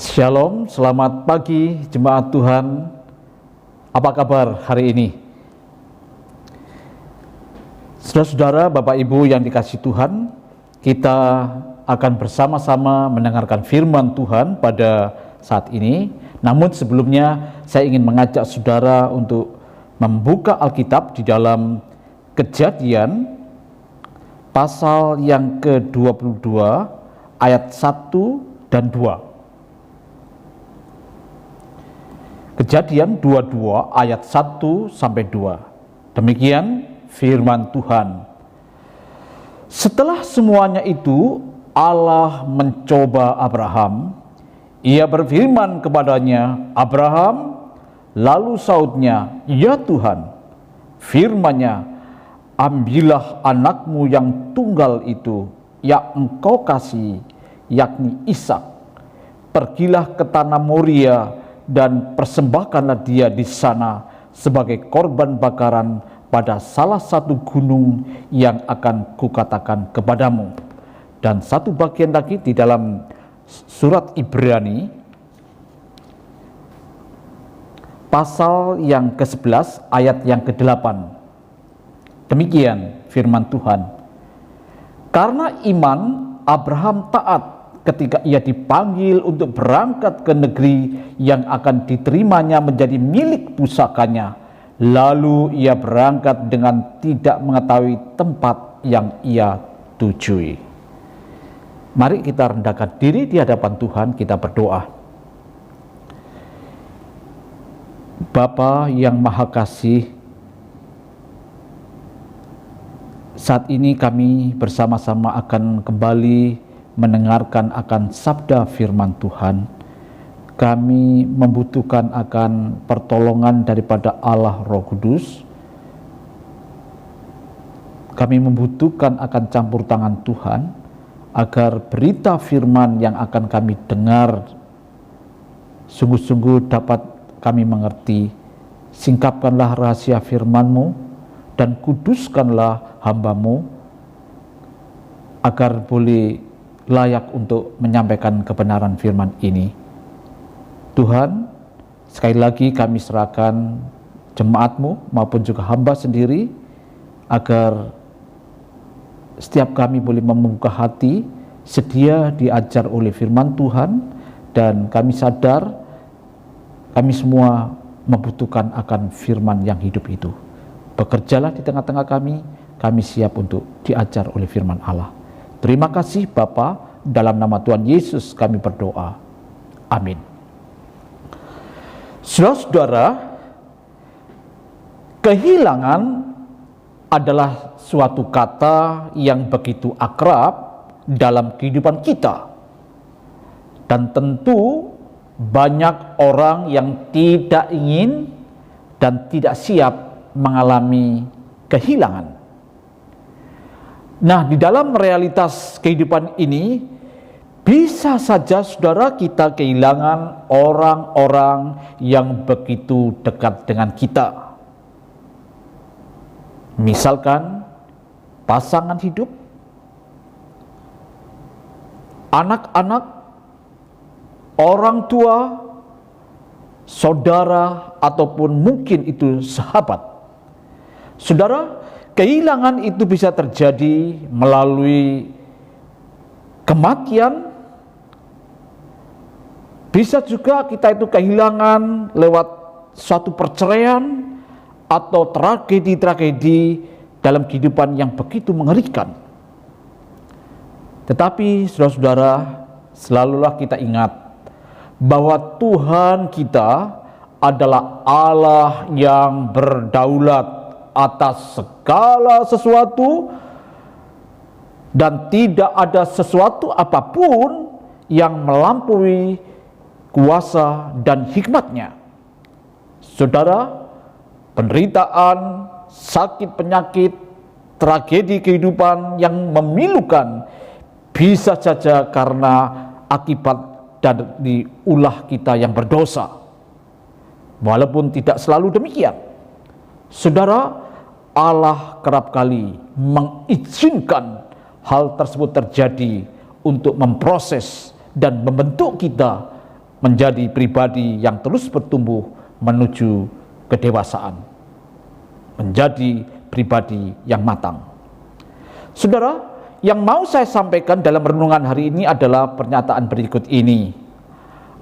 Shalom, selamat pagi jemaat Tuhan. Apa kabar hari ini? Saudara-saudara, Bapak Ibu yang dikasihi Tuhan, kita akan bersama-sama mendengarkan firman Tuhan pada saat ini. Namun sebelumnya saya ingin mengajak saudara untuk membuka Alkitab di dalam Kejadian pasal yang ke-22 ayat 1 dan 2. Kejadian 22 ayat 1 sampai 2. Demikian firman Tuhan. Setelah semuanya itu, Allah mencoba Abraham. Ia berfirman kepadanya, "Abraham." Lalu sautnya, "Ya Tuhan." Firman-Nya, "Ambillah anakmu yang tunggal itu, yang engkau kasih, yakni Ishak. Pergilah ke tanah Moria dan persembahkanlah dia di sana sebagai korban bakaran pada salah satu gunung yang akan kukatakan kepadamu." Dan satu bagian lagi di dalam surat Ibrani pasal yang ke-11 ayat yang ke-8. Demikian firman Tuhan. Karena iman Abraham taat ketika ia dipanggil untuk berangkat ke negeri yang akan diterimanya menjadi milik pusakanya. Lalu ia berangkat dengan tidak mengetahui tempat yang ia tujui. Mari kita rendahkan diri di hadapan Tuhan, kita berdoa. Bapa yang Maha Kasih, saat ini kami bersama-sama akan kembali mendengarkan akan sabda firman Tuhan. Kami membutuhkan akan pertolongan daripada Allah Roh Kudus. Kami membutuhkan akan campur tangan Tuhan, agar berita firman yang akan kami dengar sungguh-sungguh dapat kami mengerti. Singkapkanlah rahasia firman-Mu dan kuduskanlah hamba-Mu agar boleh layak untuk menyampaikan kebenaran firman ini. Tuhan, sekali lagi kami serahkan jemaat-Mu maupun juga hamba sendiri, agar setiap kami boleh membuka hati, sedia diajar oleh firman Tuhan, dan kami sadar kami semua membutuhkan akan firman yang hidup itu. Bekerjalah di tengah-tengah kami siap untuk diajar oleh firman Allah. Terima kasih Bapa, dalam nama Tuhan Yesus kami berdoa. Amin. Saudara-saudara, kehilangan adalah suatu kata yang begitu akrab dalam kehidupan kita. Dan tentu banyak orang yang tidak ingin dan tidak siap mengalami kehilangan. Nah, di dalam realitas kehidupan ini, bisa saja saudara kita kehilangan orang-orang yang begitu dekat dengan kita. Misalkan pasangan hidup, anak-anak, orang tua, saudara, ataupun mungkin itu sahabat. Saudara, kehilangan itu bisa terjadi melalui kematian, bisa juga kita itu kehilangan lewat suatu perceraian atau tragedi-tragedi dalam kehidupan yang begitu mengerikan. Tetapi saudara-saudara, selalulah kita ingat bahwa Tuhan kita adalah Allah yang berdaulat atas segala sesuatu, dan tidak ada sesuatu apapun yang melampaui kuasa dan hikmat-Nya. Saudara, penderitaan, sakit penyakit, tragedi kehidupan yang memilukan bisa saja karena akibat dari ulah kita yang berdosa. Walaupun tidak selalu demikian, saudara, Allah kerap kali mengizinkan hal tersebut terjadi untuk memproses dan membentuk kita menjadi pribadi yang terus bertumbuh menuju kedewasaan, menjadi pribadi yang matang. Saudara, yang mau saya sampaikan dalam renungan hari ini adalah pernyataan berikut ini.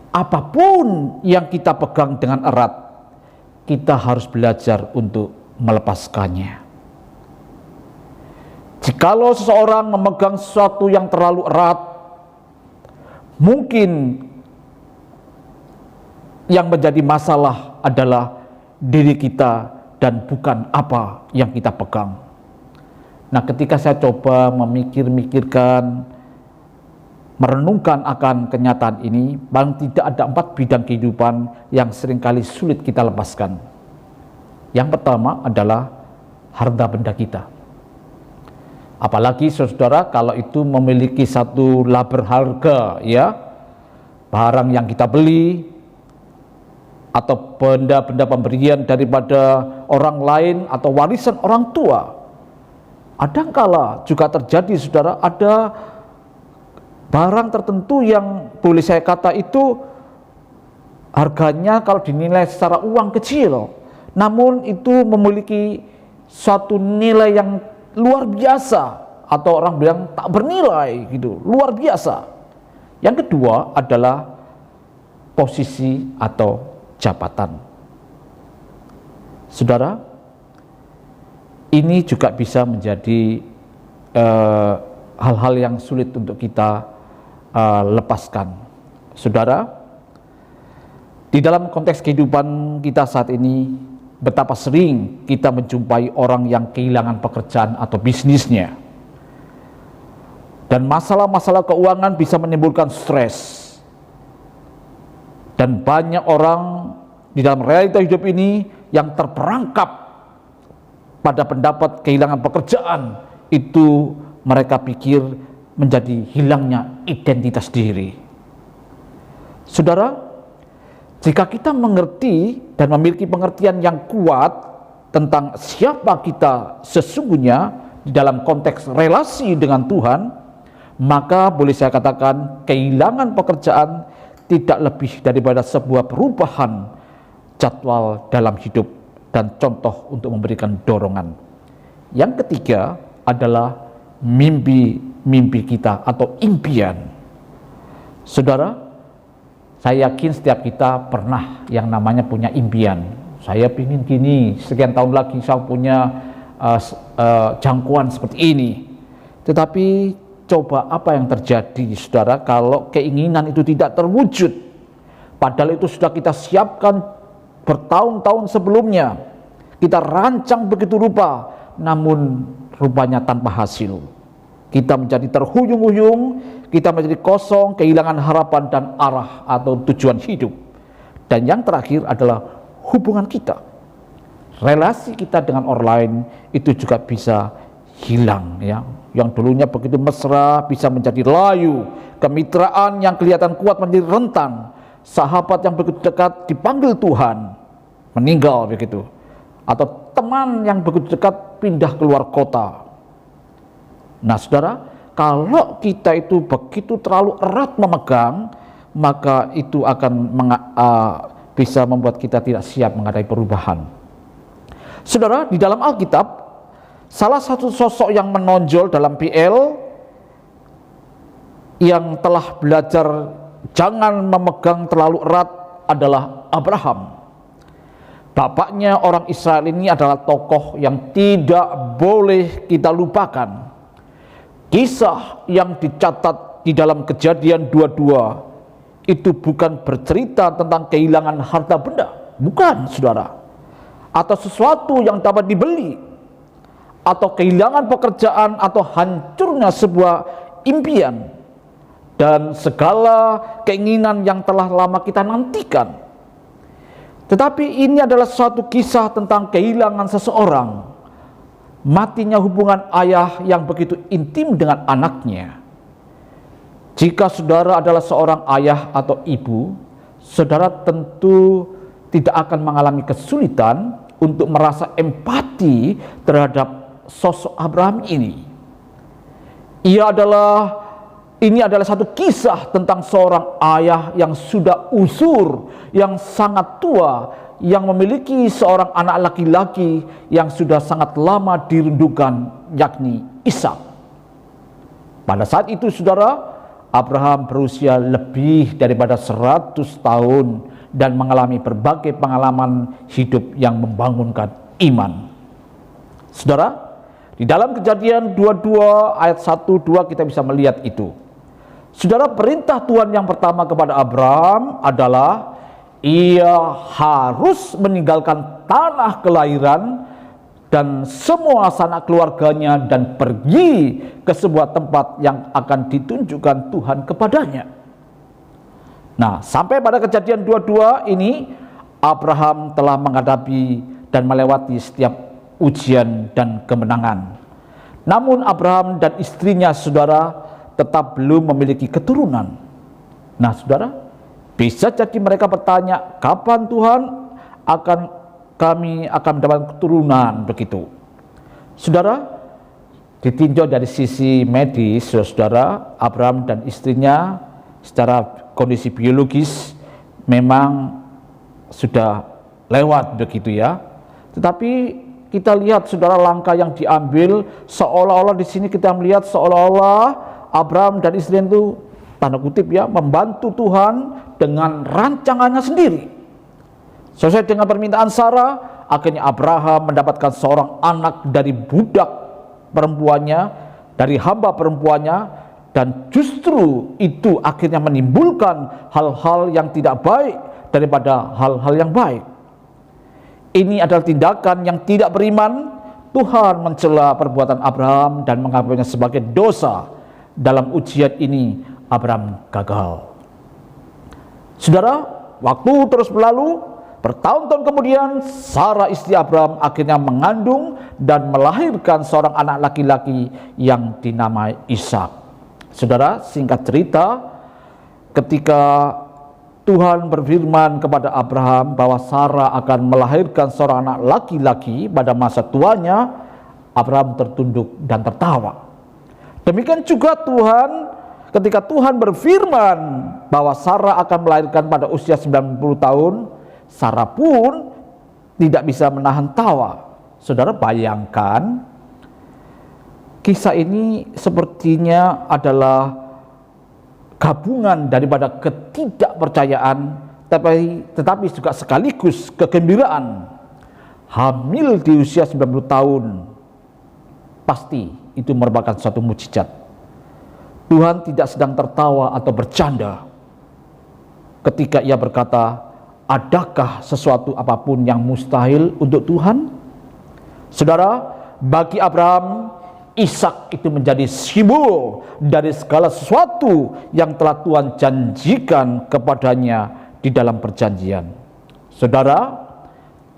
Apapun yang kita pegang dengan erat, kita harus belajar untuk melepaskannya. Jikalau seseorang memegang sesuatu yang terlalu erat, mungkin yang menjadi masalah adalah diri kita dan bukan apa yang kita pegang. Nah, ketika saya coba memikirkan, merenungkan akan kenyataan ini, paling tidak ada 4 bidang kehidupan yang seringkali sulit kita lepaskan. Yang pertama adalah harta benda kita. Apalagi saudara, kalau itu memiliki satu berharga, ya, barang yang kita beli atau benda-benda pemberian daripada orang lain atau warisan orang tua. Kadangkala juga terjadi, saudara, ada barang tertentu yang boleh saya kata itu harganya kalau dinilai secara uang kecil, namun itu memiliki suatu nilai yang luar biasa, atau orang bilang tak bernilai gitu, luar biasa. Yang kedua adalah posisi atau jabatan. Saudara, ini juga bisa menjadi hal-hal yang sulit untuk kita lepaskan. Saudara, di dalam konteks kehidupan kita saat ini, betapa sering kita menjumpai orang yang kehilangan pekerjaan atau bisnisnya. Dan masalah-masalah keuangan bisa menimbulkan stres. Dan banyak orang di dalam realita hidup ini yang terperangkap pada pendapat kehilangan pekerjaan, itu mereka pikir menjadi hilangnya identitas diri. Saudara, jika kita mengerti dan memiliki pengertian yang kuat tentang siapa kita sesungguhnya di dalam konteks relasi dengan Tuhan, maka boleh saya katakan kehilangan pekerjaan tidak lebih daripada sebuah perubahan jadwal dalam hidup dan contoh untuk memberikan dorongan. Yang ketiga adalah mimpi kita atau impian. Saudara, saya yakin setiap kita pernah yang namanya punya impian. Saya ingin gini, sekian tahun lagi saya punya jangkauan seperti ini. Tetapi coba apa yang terjadi, saudara, kalau keinginan itu tidak terwujud, padahal itu sudah kita siapkan bertahun-tahun sebelumnya, kita rancang begitu rupa, namun rupanya tanpa hasil. Kita menjadi terhuyung-huyung, kita menjadi kosong, kehilangan harapan dan arah atau tujuan hidup. Dan yang terakhir adalah hubungan kita, relasi kita dengan orang lain itu juga bisa hilang, ya. Yang dulunya begitu mesra bisa menjadi layu, kemitraan yang kelihatan kuat menjadi rentan, sahabat yang begitu dekat dipanggil Tuhan meninggal begitu, atau teman yang begitu dekat pindah keluar kota. Nah, saudara, kalau kita itu begitu terlalu erat memegang, maka itu akan bisa membuat kita tidak siap menghadapi perubahan. Saudara, di dalam Alkitab, salah satu sosok yang menonjol dalam PL yang telah belajar jangan memegang terlalu erat adalah Abraham. Bapaknya orang Israel ini adalah tokoh yang tidak boleh kita lupakan. Kisah yang dicatat di dalam Kejadian 22 itu bukan bercerita tentang kehilangan harta benda, bukan, saudara, atau sesuatu yang dapat dibeli, atau kehilangan pekerjaan, atau hancurnya sebuah impian dan segala keinginan yang telah lama kita nantikan. Tetapi ini adalah suatu kisah tentang kehilangan seseorang, matinya hubungan ayah yang begitu intim dengan anaknya. Jika saudara adalah seorang ayah atau ibu, saudara tentu tidak akan mengalami kesulitan untuk merasa empati terhadap sosok Abraham ini. Ia adalah Ini adalah satu kisah tentang seorang ayah yang sudah usur, yang sangat tua, yang memiliki seorang anak laki-laki yang sudah sangat lama dirindukan, yakni Ishak. Pada saat itu saudara, Abraham berusia lebih daripada 100 tahun dan mengalami berbagai pengalaman hidup yang membangunkan iman. Saudara, di dalam Kejadian 22 ayat 1-2 kita bisa melihat itu. Saudara, perintah Tuhan yang pertama kepada Abraham adalah ia harus meninggalkan tanah kelahiran dan semua sanak keluarganya dan pergi ke sebuah tempat yang akan ditunjukkan Tuhan kepadanya. Nah, sampai pada Kejadian 22 ini Abraham telah menghadapi dan melewati setiap ujian dan kemenangan. Namun Abraham dan istrinya saudara tetap belum memiliki keturunan. Nah saudara, bisa jadi mereka bertanya, kapan Tuhan kami akan mendapatkan keturunan begitu. Saudara, ditinjau dari sisi medis, saudara, Abraham dan istrinya secara kondisi biologis memang sudah lewat begitu ya. Tetapi kita lihat saudara langkah yang diambil seolah-olah di sini kita melihat seolah-olah Abraham dan istrinya itu tanda kutip ya membantu Tuhan dengan rancangannya sendiri. Sesuai dengan permintaan Sarah, akhirnya Abraham mendapatkan seorang anak dari budak perempuannya, dari hamba perempuannya, dan justru itu akhirnya menimbulkan hal-hal yang tidak baik daripada hal-hal yang baik. Ini adalah tindakan yang tidak beriman. Tuhan mencela perbuatan Abraham dan menganggapnya sebagai dosa. Dalam ujian ini Abraham gagal. Saudara, waktu terus berlalu, bertahun-tahun kemudian Sarah istri Abraham akhirnya mengandung dan melahirkan seorang anak laki-laki yang dinamai Ishak. Saudara, singkat cerita, ketika Tuhan berfirman kepada Abraham bahwa Sarah akan melahirkan seorang anak laki-laki pada masa tuanya, Abraham tertunduk dan tertawa. Demikian juga Tuhan, ketika Tuhan berfirman bahwa Sarah akan melahirkan pada usia 90 tahun, Sarah pun tidak bisa menahan tawa. Saudara, bayangkan kisah ini sepertinya adalah gabungan daripada ketidakpercayaan tetapi juga sekaligus kegembiraan. Hamil di usia 90 tahun pasti itu merupakan suatu mukjizat. Tuhan tidak sedang tertawa atau bercanda ketika ia berkata, adakah sesuatu apapun yang mustahil untuk Tuhan? Saudara, bagi Abraham, Ishak itu menjadi simbol dari segala sesuatu yang telah Tuhan janjikan kepadanya di dalam perjanjian. Saudara,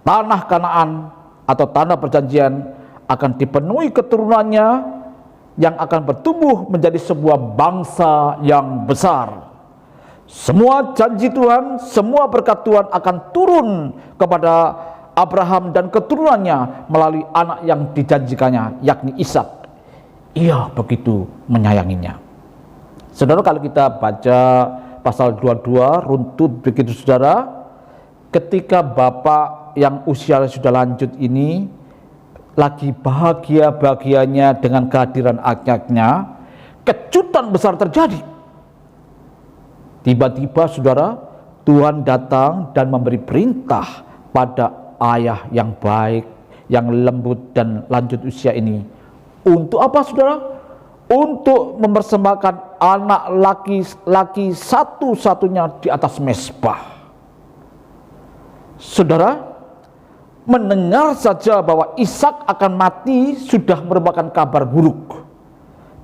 tanah Kanaan atau tanah perjanjian akan dipenuhi keturunannya yang akan bertumbuh menjadi sebuah bangsa yang besar. Semua janji Tuhan, semua berkat Tuhan akan turun kepada Abraham dan keturunannya melalui anak yang dijanjikannya, yakni Ishak. Ia begitu menyayanginya. Saudara, kalau kita baca pasal 22 runtut begitu saudara, ketika bapak yang usianya sudah lanjut ini lagi bahagia-bahagianya dengan kehadiran anaknya, kejutan besar terjadi. Tiba-tiba saudara, Tuhan datang dan memberi perintah pada ayah yang baik, yang lembut dan lanjut usia ini. Untuk apa saudara? Untuk mempersembahkan anak laki-laki satu-satunya di atas mezbah. Saudara, mendengar saja bahwa Ishak akan mati sudah merupakan kabar buruk.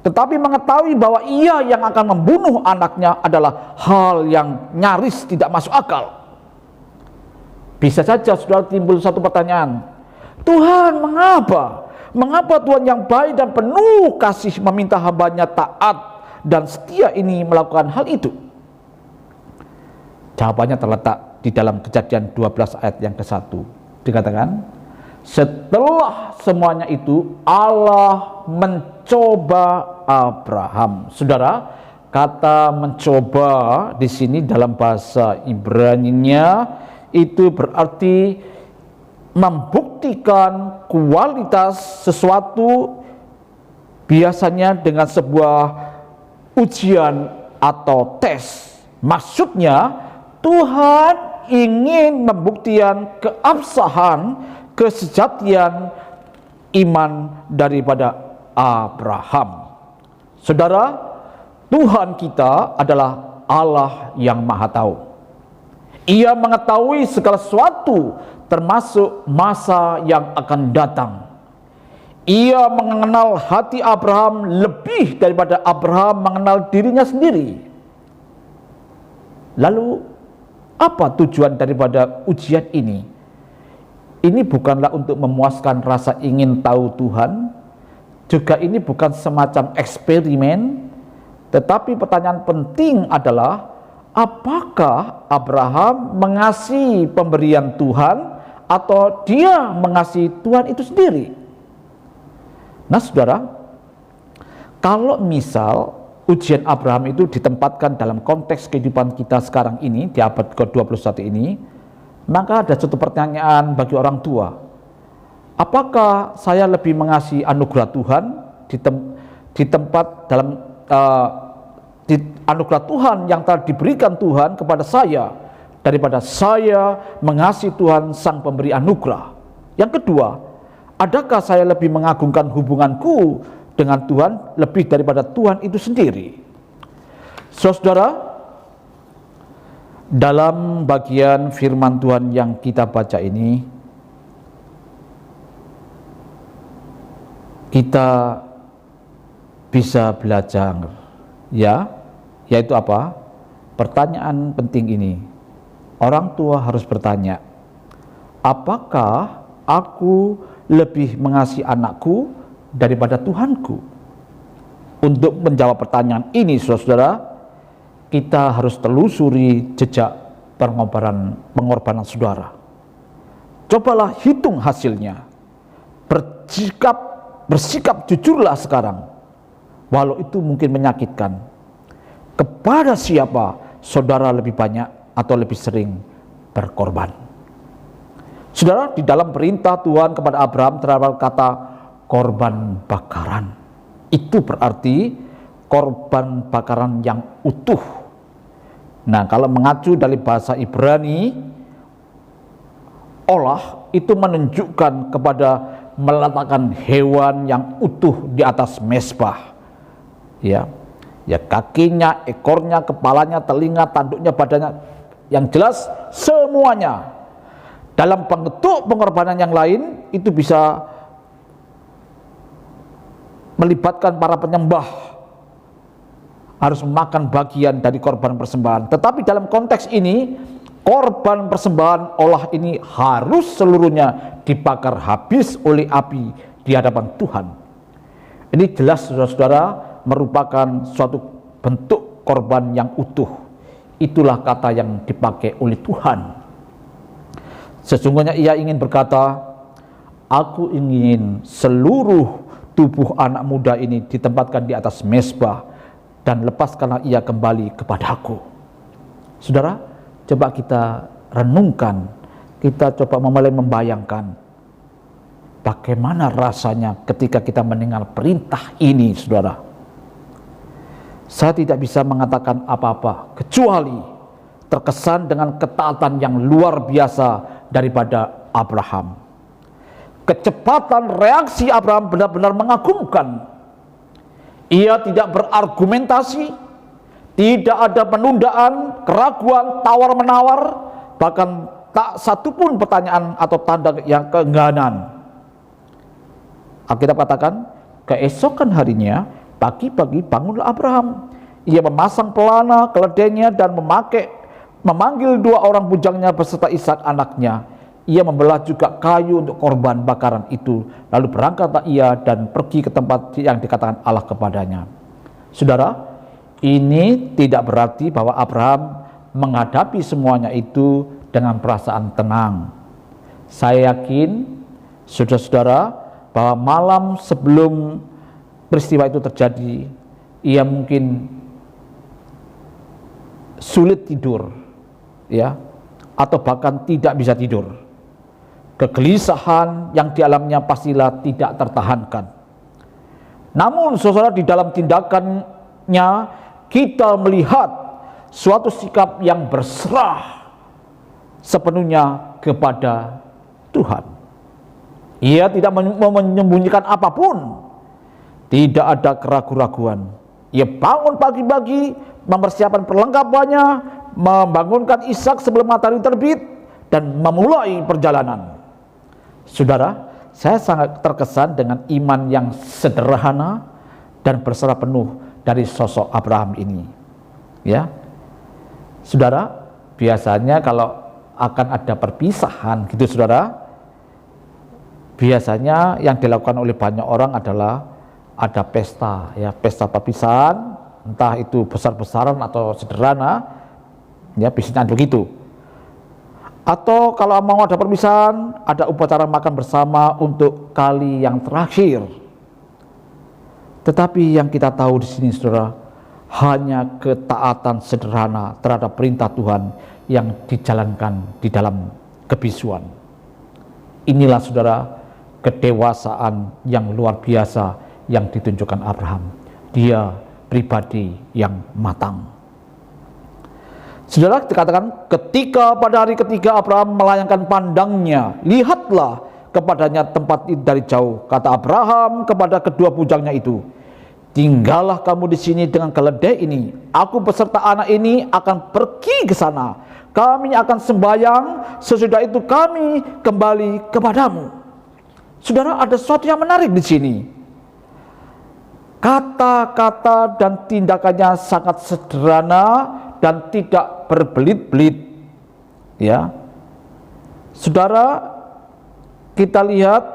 Tetapi mengetahui bahwa ia yang akan membunuh anaknya adalah hal yang nyaris tidak masuk akal. Bisa saja saudara timbul satu pertanyaan, Tuhan mengapa? Mengapa Tuhan yang baik dan penuh kasih meminta hambanya taat dan setia ini melakukan hal itu? Jawabannya terletak di dalam Kejadian 12 ayat yang ke-1. Dikatakan, setelah semuanya itu Allah mencoba Abraham. Saudara, kata mencoba di sini dalam bahasa Ibrani-nya itu berarti membuktikan kualitas sesuatu, biasanya dengan sebuah ujian atau tes. Maksudnya Tuhan ingin membuktikan keabsahan, kesejatian iman daripada Abraham. Saudara, Tuhan kita adalah Allah yang Maha Tahu. Ia mengetahui segala sesuatu, termasuk masa yang akan datang. Ia mengenal hati Abraham lebih daripada Abraham mengenal dirinya sendiri. Lalu, apa tujuan daripada ujian ini? Ini bukanlah untuk memuaskan rasa ingin tahu Tuhan, juga ini bukan semacam eksperimen, tetapi pertanyaan penting adalah, apakah Abraham mengasihi pemberian Tuhan atau dia mengasihi Tuhan itu sendiri? Nah saudara, kalau misal ujian Abraham itu ditempatkan dalam konteks kehidupan kita sekarang ini, di abad ke-21 ini, maka ada satu pertanyaan bagi orang tua. Apakah saya lebih mengasihi anugerah Tuhan di tempat dalam di anugerah Tuhan yang telah diberikan Tuhan kepada saya, daripada saya mengasihi Tuhan sang pemberi anugerah? Yang kedua, adakah saya lebih mengagungkan hubunganku dengan Tuhan lebih daripada Tuhan itu sendiri? Saudara, dalam bagian firman Tuhan yang kita baca ini, kita bisa belajar, yaitu apa? Pertanyaan penting ini. Orang tua harus bertanya, apakah aku lebih mengasihi anakku daripada Tuhanku? Untuk menjawab pertanyaan ini, saudara, kita harus telusuri jejak pengorbanan saudara. Cobalah hitung hasilnya. Bersikap jujurlah sekarang, walau itu mungkin menyakitkan. Kepada siapa saudara lebih banyak atau lebih sering berkorban? Saudara, di dalam perintah Tuhan kepada Abraham terdapat kata korban bakaran. Itu berarti korban bakaran yang utuh. Nah, kalau mengacu dari bahasa Ibrani, olah itu menunjukkan kepada meletakkan hewan yang utuh di atas mezbah. Ya, kakinya, ekornya, kepalanya, telinga, tanduknya, badannya, yang jelas semuanya. Dalam bentuk pengorbanan yang lain itu bisa melibatkan para penyembah harus memakan bagian dari korban persembahan. Tetapi dalam konteks ini, korban persembahan olah ini harus seluruhnya dibakar habis oleh api di hadapan Tuhan. Ini jelas saudara-saudara merupakan suatu bentuk korban yang utuh. Itulah kata yang dipakai oleh Tuhan. Sesungguhnya ia ingin berkata, aku ingin seluruh tubuh anak muda ini ditempatkan di atas mezbah, dan lepaskanlah ia kembali kepadaku. Saudara, coba kita renungkan, kita coba mulai membayangkan bagaimana rasanya ketika kita mendengar perintah ini, saudara. Saya tidak bisa mengatakan apa-apa kecuali terkesan dengan ketaatan yang luar biasa daripada Abraham. Kecepatan reaksi Abraham benar-benar mengagumkan. Ia tidak berargumentasi, tidak ada penundaan, keraguan, tawar-menawar, bahkan tak satupun pertanyaan atau tanda yang keengganan. Alkitab katakan, keesokan harinya, pagi-pagi bangunlah Abraham. Ia memasang pelana keledainya dan memanggil 2 orang bujangnya beserta Ishak anaknya. Ia membelah juga kayu untuk korban bakaran itu. Lalu berangkatlah ia dan pergi ke tempat yang dikatakan Allah kepadanya. Saudara, ini tidak berarti bahwa Abraham menghadapi semuanya itu dengan perasaan tenang. Saya yakin, saudara-saudara, bahwa malam sebelum peristiwa itu terjadi, ia mungkin sulit tidur, ya, atau bahkan tidak bisa tidur. Kegelisahan yang dialaminya pastilah tidak tertahankan. Namun saudara, di dalam tindakannya kita melihat suatu sikap yang berserah sepenuhnya kepada Tuhan. Ia tidak menyembunyikan apapun, tidak ada keraguan-raguan. Ia bangun pagi-pagi, mempersiapkan perlengkapannya, membangunkan Ishak sebelum matahari terbit, dan memulai perjalanan. Saudara, saya sangat terkesan dengan iman yang sederhana dan berserah penuh dari sosok Abraham ini. Ya, saudara, biasanya kalau akan ada perpisahan gitu saudara, biasanya yang dilakukan oleh banyak orang adalah ada pesta, ya, pesta perpisahan, entah itu besar-besaran atau sederhana, ya, biasanya begitu. Atau kalau mau ada perpisahan, ada upacara makan bersama untuk kali yang terakhir. Tetapi yang kita tahu di sini saudara, hanya ketaatan sederhana terhadap perintah Tuhan yang dijalankan di dalam kebisuan. Inilah saudara kedewasaan yang luar biasa yang ditunjukkan Abraham. Dia pribadi yang matang. Saudara, dikatakan ketika pada hari ketiga Abraham melayangkan pandangnya, lihatlah kepadanya tempat itu dari jauh. Kata Abraham kepada kedua bujangnya itu, tinggallah kamu di sini dengan keledai ini. Aku beserta anak ini akan pergi ke sana. Kami akan sembahyang, sesudah itu kami kembali kepadamu. Saudara, ada sesuatu yang menarik di sini. Kata-kata dan tindakannya sangat sederhana dan tidak berbelit-belit, ya. Saudara, kita lihat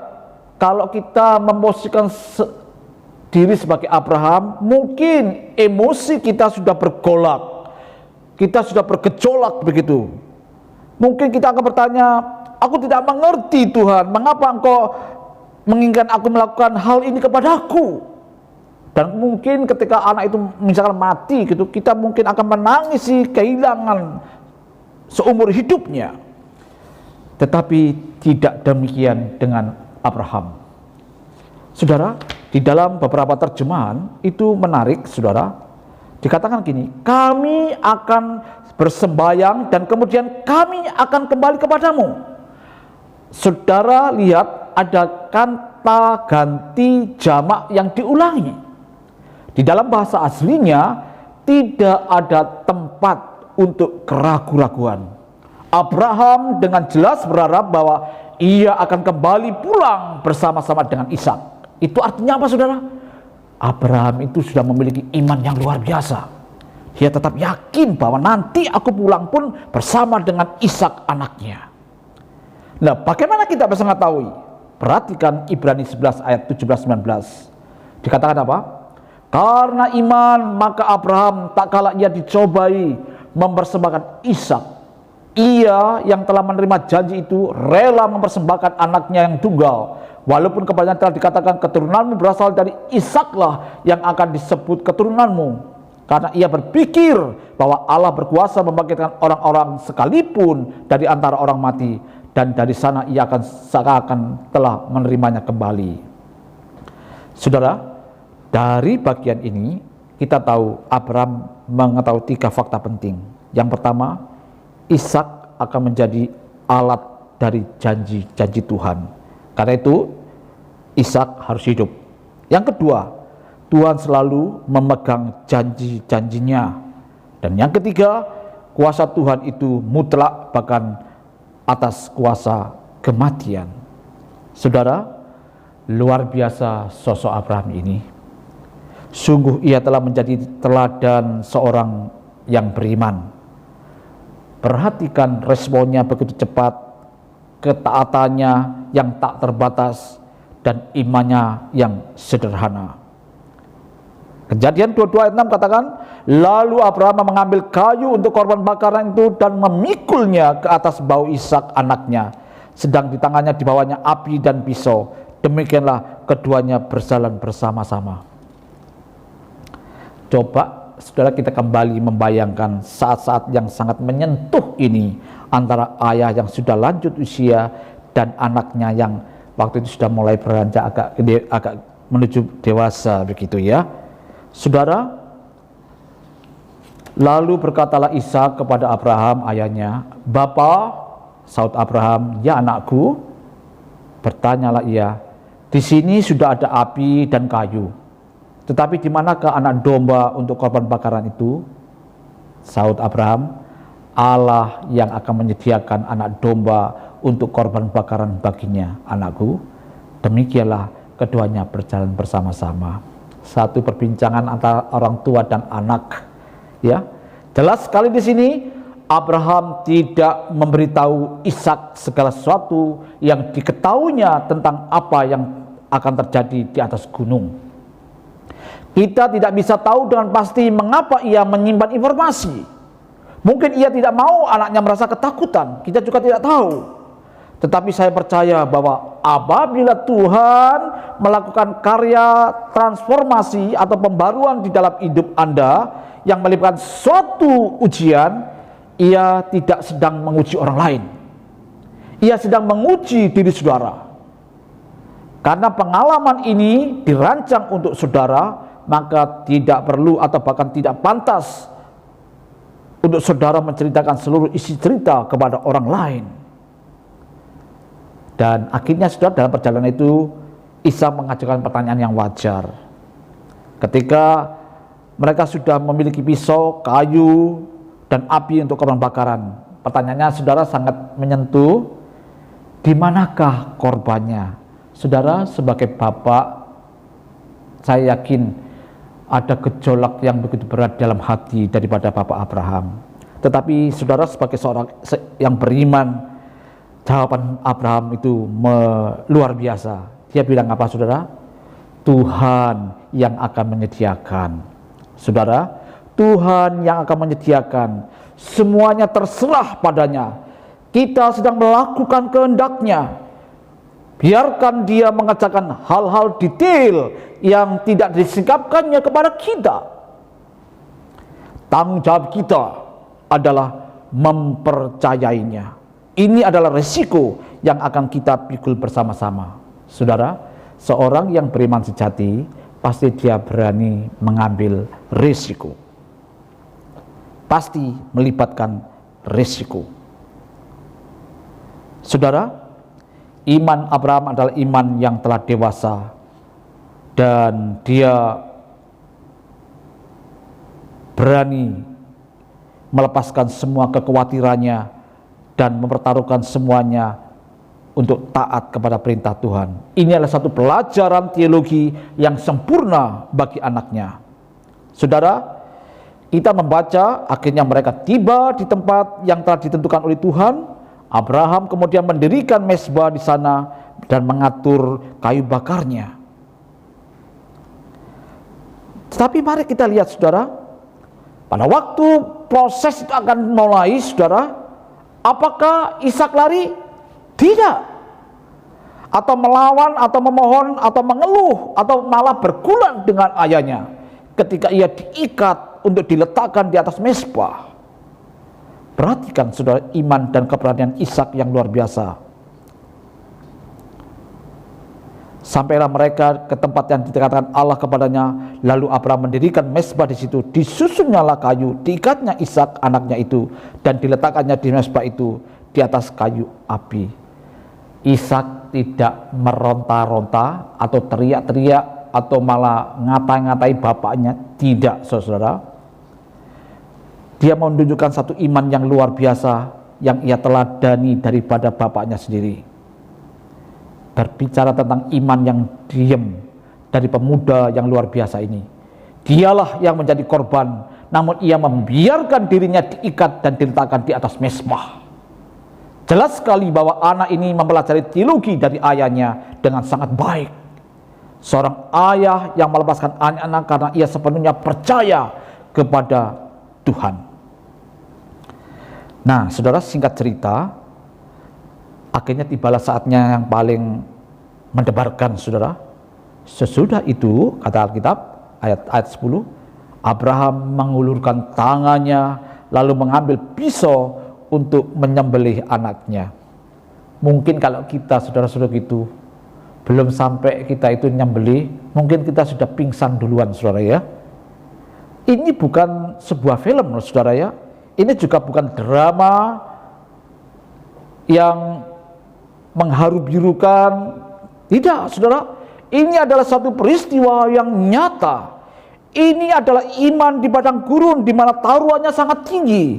kalau kita memposisikan diri sebagai Abraham, mungkin emosi kita sudah bergolak, kita sudah bergejolak begitu. Mungkin kita akan bertanya, aku tidak mengerti Tuhan, mengapa engkau menginginkan aku melakukan hal ini kepadaku? Dan mungkin ketika anak itu misalkan mati gitu, kita mungkin akan menangisi kehilangan seumur hidupnya. Tetapi tidak demikian dengan Abraham. Saudara, di dalam beberapa terjemahan itu menarik saudara. Dikatakan gini, kami akan bersembayang dan kemudian kami akan kembali kepadamu. Saudara lihat ada kata ganti jamak yang diulangi. Di dalam bahasa aslinya tidak ada tempat untuk keraguan-raguan. Abraham dengan jelas berharap bahwa ia akan kembali pulang bersama-sama dengan Ishak. Itu artinya apa saudara? Abraham itu sudah memiliki iman yang luar biasa. Dia tetap yakin bahwa nanti aku pulang pun bersama dengan Ishak anaknya. Nah, bagaimana kita bisa mengetahui? Perhatikan Ibrani 11 ayat 17-19. Dikatakan apa? Karena iman maka Abraham tak kala ia dicobai mempersembahkan Ishak, ia yang telah menerima janji itu rela mempersembahkan anaknya yang tunggal, walaupun kepadanya telah dikatakan keturunanmu berasal dari Ishaklah yang akan disebut keturunanmu, karena ia berpikir bahwa Allah berkuasa membangkitkan orang-orang sekalipun dari antara orang mati, dan dari sana ia akan seakan telah menerimanya kembali. Saudara, dari bagian ini kita tahu Abraham mengetahui 3 fakta penting. Yang pertama, Ishak akan menjadi alat dari janji-janji Tuhan. Karena itu Ishak harus hidup. Yang kedua, Tuhan selalu memegang janji-janjinya. Dan yang ketiga, kuasa Tuhan itu mutlak bahkan atas kuasa kematian. Saudara, luar biasa sosok Abraham ini. Sungguh ia telah menjadi teladan seorang yang beriman. Perhatikan responnya begitu cepat, ketaatannya yang tak terbatas, dan imannya yang sederhana. Kejadian 22 ayat 6 katakan, lalu Abraham mengambil kayu untuk korban bakaran itu dan memikulnya ke atas bahu Ishak anaknya, sedang di tangannya dibawanya api dan pisau. Demikianlah keduanya berjalan bersama-sama. Coba saudara, kita kembali membayangkan saat-saat yang sangat menyentuh ini antara ayah yang sudah lanjut usia dan anaknya yang waktu itu sudah mulai beranjak agak menuju dewasa begitu ya. Saudara, lalu berkatalah Ishak kepada Abraham ayahnya, "Bapa," sahut Abraham, "Ya anakku." Bertanyalah ia, "Di sini sudah ada api dan kayu, tetapi di manakah anak domba untuk korban bakaran itu?" Sahut Abraham, "Allah yang akan menyediakan anak domba untuk korban bakaran baginya, anakku." Demikianlah keduanya berjalan bersama-sama. Satu perbincangan antara orang tua dan anak. Ya, jelas sekali di sini Abraham tidak memberitahu Ishak segala sesuatu yang diketahuinya tentang apa yang akan terjadi di atas gunung. Kita tidak bisa tahu dengan pasti mengapa ia menyimpan informasi. Mungkin ia tidak mau anaknya merasa ketakutan, kita juga tidak tahu. Tetapi saya percaya bahwa apabila Tuhan melakukan karya transformasi atau pembaruan di dalam hidup Anda yang melibatkan suatu ujian, ia tidak sedang menguji orang lain. Ia sedang menguji diri saudara. Karena pengalaman ini dirancang untuk saudara, maka tidak perlu atau bahkan tidak pantas untuk saudara menceritakan seluruh isi cerita kepada orang lain. Dan akhirnya saudara, dalam perjalanan itu Ishak mengajukan pertanyaan yang wajar. Ketika mereka sudah memiliki pisau, kayu, dan api untuk korban bakaran, pertanyaannya saudara sangat menyentuh. Di manakah korbannya? Saudara, sebagai bapak, saya yakin ada gejolak yang begitu berat dalam hati daripada Bapak Abraham. Tetapi saudara, sebagai seorang yang beriman, jawaban Abraham itu luar biasa. Dia bilang apa saudara? Tuhan yang akan menyediakan. Saudara, Tuhan yang akan menyediakan. Semuanya terserah padanya. Kita sedang melakukan kehendaknya. Biarkan dia mengerjakan hal-hal detail yang tidak disingkapkannya kepada kita. Tanggung jawab kita adalah mempercayainya. Ini adalah resiko yang akan kita pikul bersama-sama. Saudara, seorang yang beriman sejati pasti dia berani mengambil resiko. Pasti melibatkan resiko. Saudara, iman Abraham adalah iman yang telah dewasa dan dia berani melepaskan semua kekhawatirannya dan mempertaruhkan semuanya untuk taat kepada perintah Tuhan. Ini adalah satu pelajaran teologi yang sempurna bagi anaknya. Saudara, kita membaca akhirnya mereka tiba di tempat yang telah ditentukan oleh Tuhan. Abraham kemudian mendirikan mezbah di sana dan mengatur kayu bakarnya. Tetapi mari kita lihat saudara, pada waktu proses itu akan mulai saudara, apakah Ishak lari? Tidak. Atau melawan, atau memohon, atau mengeluh, atau malah bergulat dengan ayahnya ketika ia diikat untuk diletakkan di atas mezbah. Perhatikan saudara, iman dan keberanian Ishak yang luar biasa. Sampailah mereka ke tempat yang dikatakan Allah kepadanya, lalu Abraham mendirikan mezbah di situ, disusunnyalah kayu, diikatnya Ishak anaknya itu, dan diletakkannya di mezbah itu di atas kayu api. Ishak tidak meronta-ronta atau teriak-teriak atau malah ngatai-ngatai bapaknya, tidak saudara. Dia menunjukkan satu iman yang luar biasa yang ia teladani daripada bapaknya sendiri. Berbicara tentang iman yang diam dari pemuda yang luar biasa ini. Dialah yang menjadi korban, namun ia membiarkan dirinya diikat dan diletakkan di atas mezbah. Jelas sekali bahwa anak ini mempelajari teologi dari ayahnya dengan sangat baik. Seorang ayah yang melepaskan anak-anak karena ia sepenuhnya percaya kepada Tuhan. Nah, saudara, singkat cerita, akhirnya tibalah saatnya yang paling mendebarkan, saudara. Sesudah itu, kata Alkitab, ayat 10, Abraham mengulurkan tangannya lalu mengambil pisau untuk menyembelih anaknya. Mungkin kalau kita saudara-saudara itu belum sampai kita itu nyembelih, mungkin kita sudah pingsan duluan saudara ya. Ini bukan sebuah film saudara ya. Ini juga bukan drama yang mengharu-birukan. Tidak saudara, ini adalah satu peristiwa yang nyata. Ini adalah iman di padang gurun di mana taruhannya sangat tinggi,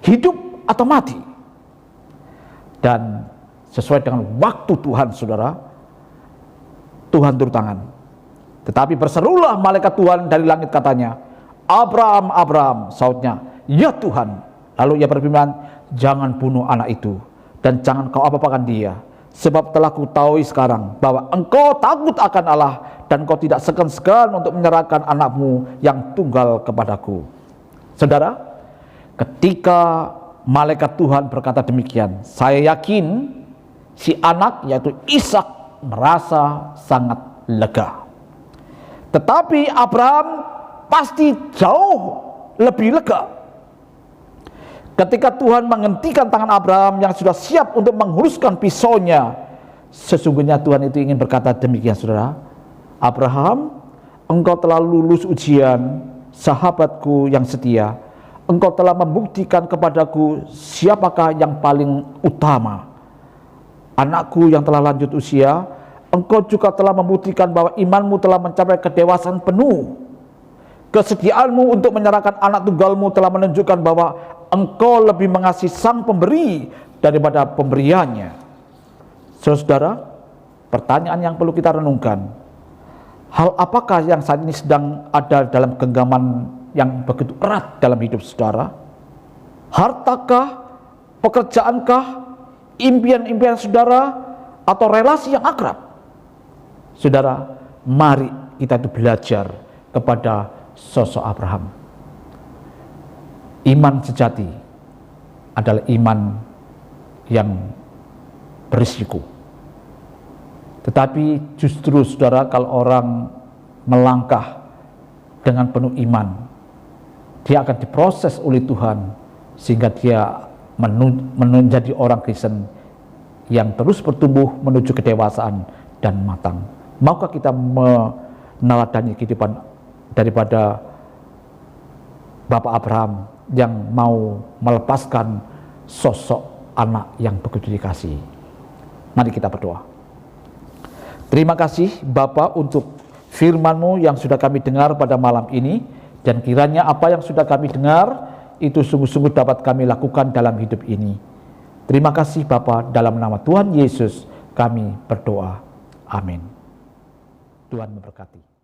hidup atau mati. Dan sesuai dengan waktu Tuhan saudara, Tuhan turun tangan. Tetapi berserulah malaikat Tuhan dari langit katanya, Abraham, Abraham, sautnya, ya Tuhan. Lalu ia berfirman, jangan bunuh anak itu dan jangan kau apa-apakan dia. Sebab telah kutahui sekarang bahwa engkau takut akan Allah dan kau tidak segan-segan untuk menyerahkan anakmu yang tunggal kepadaku. Saudara, ketika malaikat Tuhan berkata demikian, saya yakin si anak yaitu Ishak merasa sangat lega. Tetapi Abraham pasti jauh lebih lega ketika Tuhan menghentikan tangan Abraham yang sudah siap untuk menghunuskan pisaunya. Sesungguhnya Tuhan itu ingin berkata demikian saudara, Abraham, engkau telah lulus ujian, sahabatku yang setia. Engkau telah membuktikan kepadaku siapakah yang paling utama. Anakku yang telah lanjut usia, engkau juga telah membuktikan bahwa imanmu telah mencapai kedewasaan penuh. Kesediaanmu untuk menyerahkan anak tunggalmu telah menunjukkan bahwa engkau lebih mengasihi sang pemberi daripada pemberiannya. Saudara, pertanyaan yang perlu kita renungkan, hal apakah yang saat ini sedang ada dalam genggaman yang begitu erat dalam hidup saudara? Hartakah, pekerjaankah, impian-impian saudara, atau relasi yang akrab? Saudara, mari kita itu belajar kepada sosok Abraham. Iman sejati adalah iman yang berisiko. Tetapi justru saudara, kalau orang melangkah dengan penuh iman, dia akan diproses oleh Tuhan sehingga dia menjadi orang Kristen yang terus bertumbuh menuju kedewasaan dan matang. Maukah kita meneladani kehidupan daripada Bapak Abraham yang mau melepaskan sosok anak yang begitu dikasihi? Mari kita berdoa. Terima kasih Bapa untuk firman-Mu yang sudah kami dengar pada malam ini, dan kiranya apa yang sudah kami dengar itu sungguh-sungguh dapat kami lakukan dalam hidup ini. Terima kasih Bapa, dalam nama Tuhan Yesus kami berdoa. Amin. Tuhan memberkati.